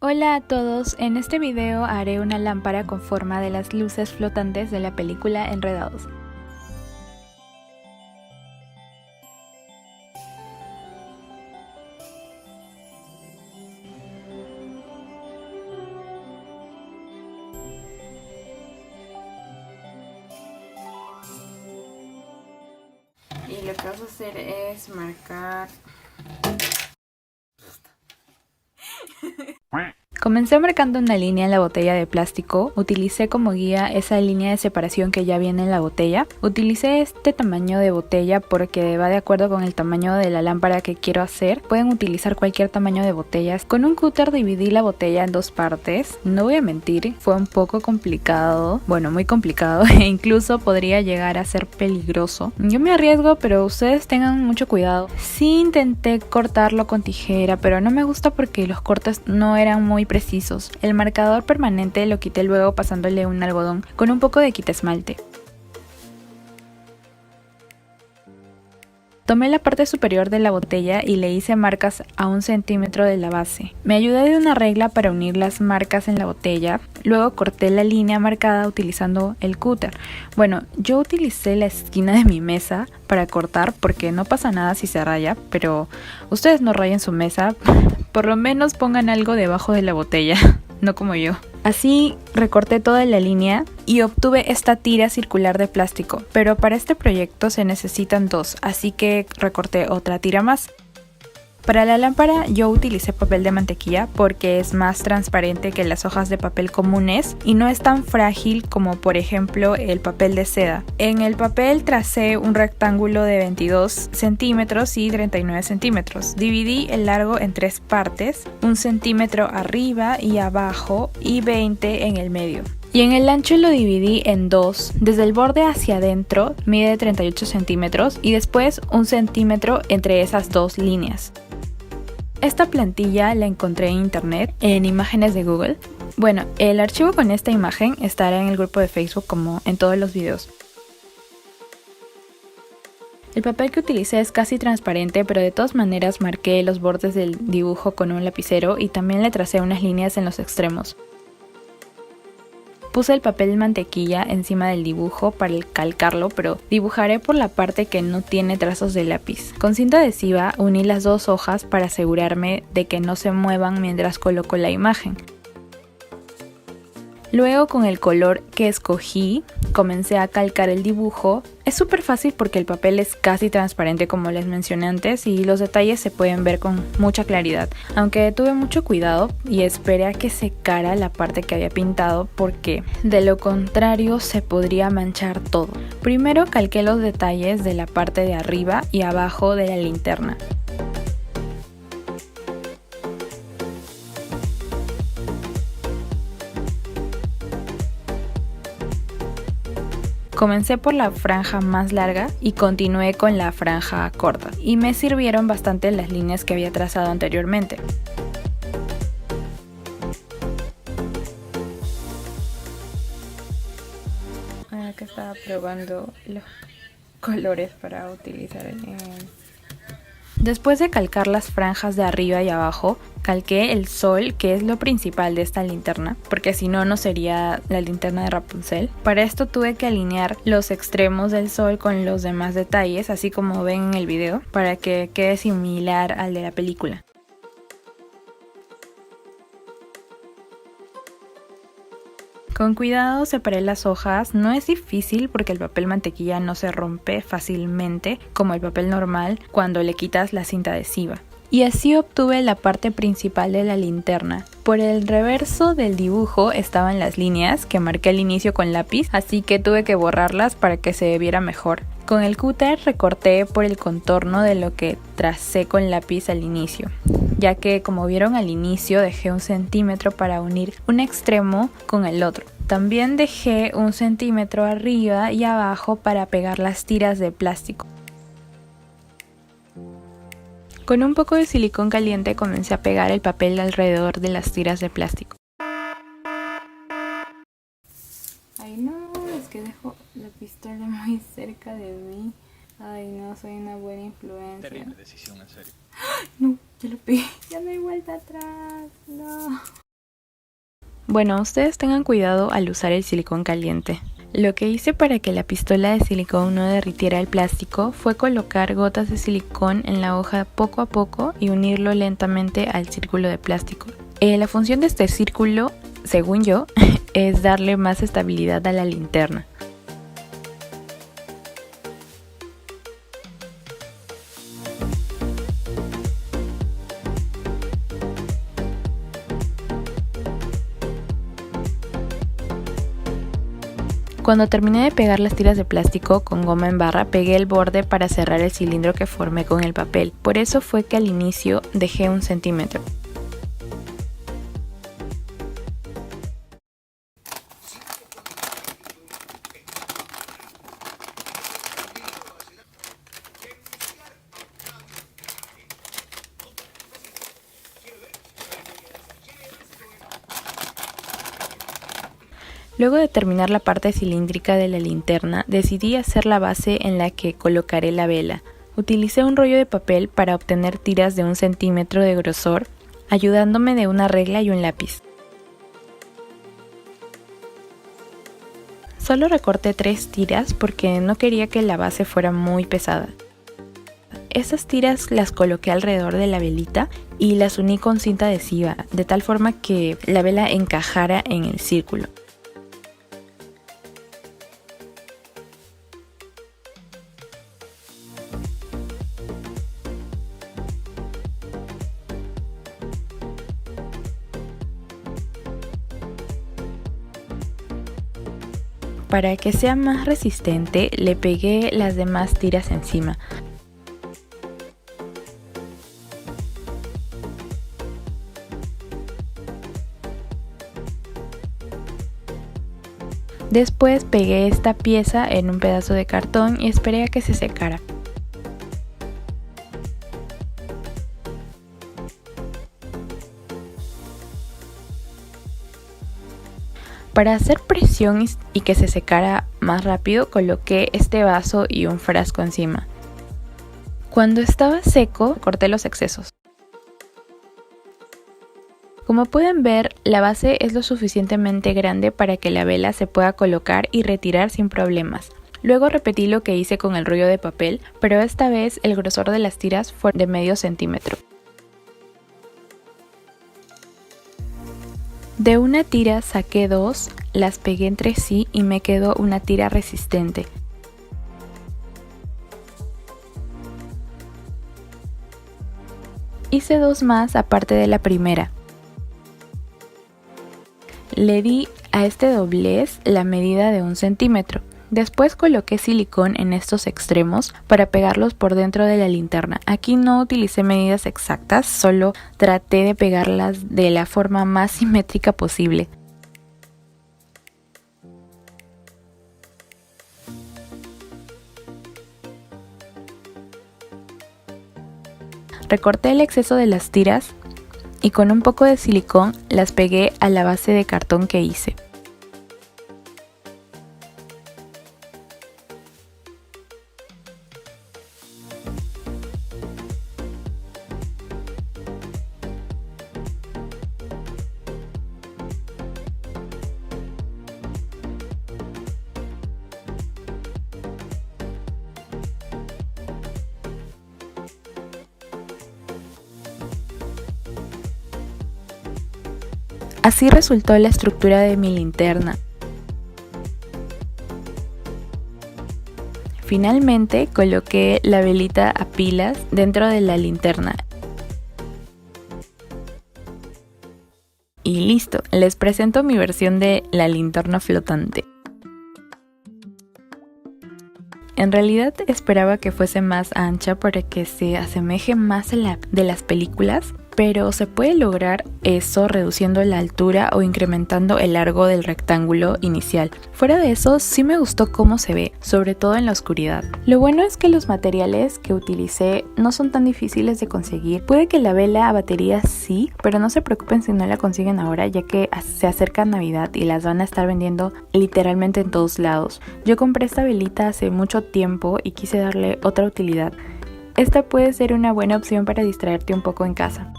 Hola a todos, en este video haré una lámpara con forma de las luces flotantes de la película Enredados. Y lo que vas a hacer es marcar... Comencé marcando una línea en la botella de plástico, utilicé como guía esa línea de separación que ya viene en la botella. Utilicé este tamaño de botella porque va de acuerdo con el tamaño de la lámpara que quiero hacer. Pueden utilizar cualquier tamaño de botellas. Con un cúter dividí la botella en dos partes. No voy a mentir, fue un poco complicado, bueno, muy complicado e incluso podría llegar a ser peligroso. Yo me arriesgo, pero ustedes tengan mucho cuidado. Sí intenté cortarlo con tijera, pero no me gusta porque los cortes no eran muy precisos. El marcador permanente lo quité luego pasándole un algodón con un poco de quitaesmalte. Tomé la parte superior de la botella y le hice marcas a 1 centímetro de la base. Me ayudé de una regla para unir las marcas en la botella, luego corté la línea marcada utilizando el cúter. Bueno, yo utilicé la esquina de mi mesa para cortar porque no pasa nada si se raya, pero ustedes no rayen su mesa, por lo menos pongan algo debajo de la botella, no como yo. Así recorté toda la línea y obtuve esta tira circular de plástico, pero para este proyecto se necesitan dos, así que recorté otra tira más. Para la lámpara yo utilicé papel de mantequilla porque es más transparente que las hojas de papel comunes y no es tan frágil como por ejemplo el papel de seda. En el papel tracé un rectángulo de 22 centímetros y 39 centímetros. Dividí el largo en tres partes, 1 centímetro arriba y abajo y 20 en el medio. Y en el ancho lo dividí en dos, desde el borde hacia adentro mide 38 centímetros y después 1 centímetro entre esas dos líneas. Esta plantilla la encontré en internet, en imágenes de Google. Bueno, el archivo con esta imagen estará en el grupo de Facebook como en todos los videos. El papel que utilicé es casi transparente, pero de todas maneras marqué los bordes del dibujo con un lapicero y también le tracé unas líneas en los extremos. Puse el papel mantequilla encima del dibujo para calcarlo, pero dibujaré por la parte que no tiene trazos de lápiz. Con cinta adhesiva uní las dos hojas para asegurarme de que no se muevan mientras coloco la imagen. Luego con el color que escogí, comencé a calcar el dibujo. Es súper fácil porque el papel es casi transparente como les mencioné antes y los detalles se pueden ver con mucha claridad. Aunque tuve mucho cuidado y esperé a que secara la parte que había pintado porque de lo contrario se podría manchar todo. Primero calqué los detalles de la parte de arriba y abajo de la linterna. Comencé por la franja más larga y continué con la franja corta, y me sirvieron bastante las líneas que había trazado anteriormente. Ahora que estaba probando los colores para utilizar Después de calcar las franjas de arriba y abajo, calqué el sol, que es lo principal de esta linterna, porque si no, no sería la linterna de Rapunzel. Para esto tuve que alinear los extremos del sol con los demás detalles, así como ven en el video, para que quede similar al de la película. Con cuidado separé las hojas, no es difícil porque el papel mantequilla no se rompe fácilmente como el papel normal cuando le quitas la cinta adhesiva. Y así obtuve la parte principal de la linterna. Por el reverso del dibujo estaban las líneas que marqué al inicio con lápiz, así que tuve que borrarlas para que se viera mejor. Con el cúter recorté por el contorno de lo que tracé con lápiz al inicio, ya que como vieron al inicio dejé 1 centímetro para unir un extremo con el otro. También dejé 1 centímetro arriba y abajo para pegar las tiras de plástico. Con un poco de silicón caliente comencé a pegar el papel alrededor de las tiras de plástico. Ay no, es que dejo la pistola muy cerca de mí. Ay no, soy una buena influencia. Terrible decisión, en serio. No, ya lo pegué, ya no hay vuelta atrás, no. Bueno, ustedes tengan cuidado al usar el silicón caliente. Lo que hice para que la pistola de silicón no derritiera el plástico fue colocar gotas de silicón en la hoja poco a poco y unirlo lentamente al círculo de plástico. La función de este círculo, según yo, es darle más estabilidad a la linterna. Cuando terminé de pegar las tiras de plástico con goma en barra, pegué el borde para cerrar el cilindro que formé con el papel. Por eso fue que al inicio dejé 1 centímetro. Luego de terminar la parte cilíndrica de la linterna, decidí hacer la base en la que colocaré la vela. Utilicé un rollo de papel para obtener tiras de 1 centímetro de grosor, ayudándome de una regla y un lápiz. Solo recorté 3 tiras porque no quería que la base fuera muy pesada. Estas tiras las coloqué alrededor de la velita y las uní con cinta adhesiva, de tal forma que la vela encajara en el círculo. Para que sea más resistente, le pegué las demás tiras encima. Después pegué esta pieza en un pedazo de cartón y esperé a que se secara. Para hacer presión y que se secara más rápido, coloqué este vaso y un frasco encima. Cuando estaba seco, corté los excesos. Como pueden ver, la base es lo suficientemente grande para que la vela se pueda colocar y retirar sin problemas. Luego repetí lo que hice con el rollo de papel, pero esta vez el grosor de las tiras fue de medio centímetro. De una tira saqué 2, las pegué entre sí y me quedó una tira resistente. Hice 2 más aparte de la primera. Le di a este doblez la medida de 1 centímetro. Después coloqué silicón en estos extremos para pegarlos por dentro de la linterna. Aquí no utilicé medidas exactas, solo traté de pegarlas de la forma más simétrica posible. Recorté el exceso de las tiras y con un poco de silicón las pegué a la base de cartón que hice. Así resultó la estructura de mi linterna. Finalmente coloqué la velita a pilas dentro de la linterna. Y listo, les presento mi versión de la linterna flotante. En realidad esperaba que fuese más ancha para que se asemeje más a la de las películas, pero se puede lograr eso reduciendo la altura o incrementando el largo del rectángulo inicial. Fuera de eso, sí me gustó cómo se ve, sobre todo en la oscuridad. Lo bueno es que los materiales que utilicé no son tan difíciles de conseguir. Puede que la vela a batería sí, pero no se preocupen si no la consiguen ahora, ya que se acerca Navidad y las van a estar vendiendo literalmente en todos lados. Yo compré esta velita hace mucho tiempo y quise darle otra utilidad. Esta puede ser una buena opción para distraerte un poco en casa.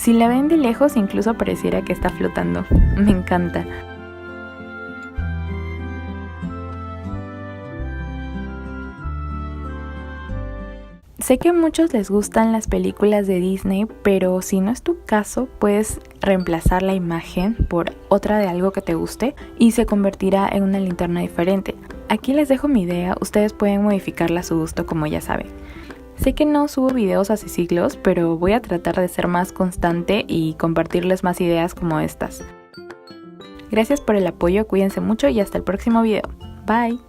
Si la ven de lejos incluso pareciera que está flotando. Me encanta. Sé que a muchos les gustan las películas de Disney, pero si no es tu caso, puedes reemplazar la imagen por otra de algo que te guste y se convertirá en una linterna diferente. Aquí les dejo mi idea, ustedes pueden modificarla a su gusto como ya saben. Sé que no subo videos hace siglos, pero voy a tratar de ser más constante y compartirles más ideas como estas. Gracias por el apoyo, cuídense mucho y hasta el próximo video. Bye.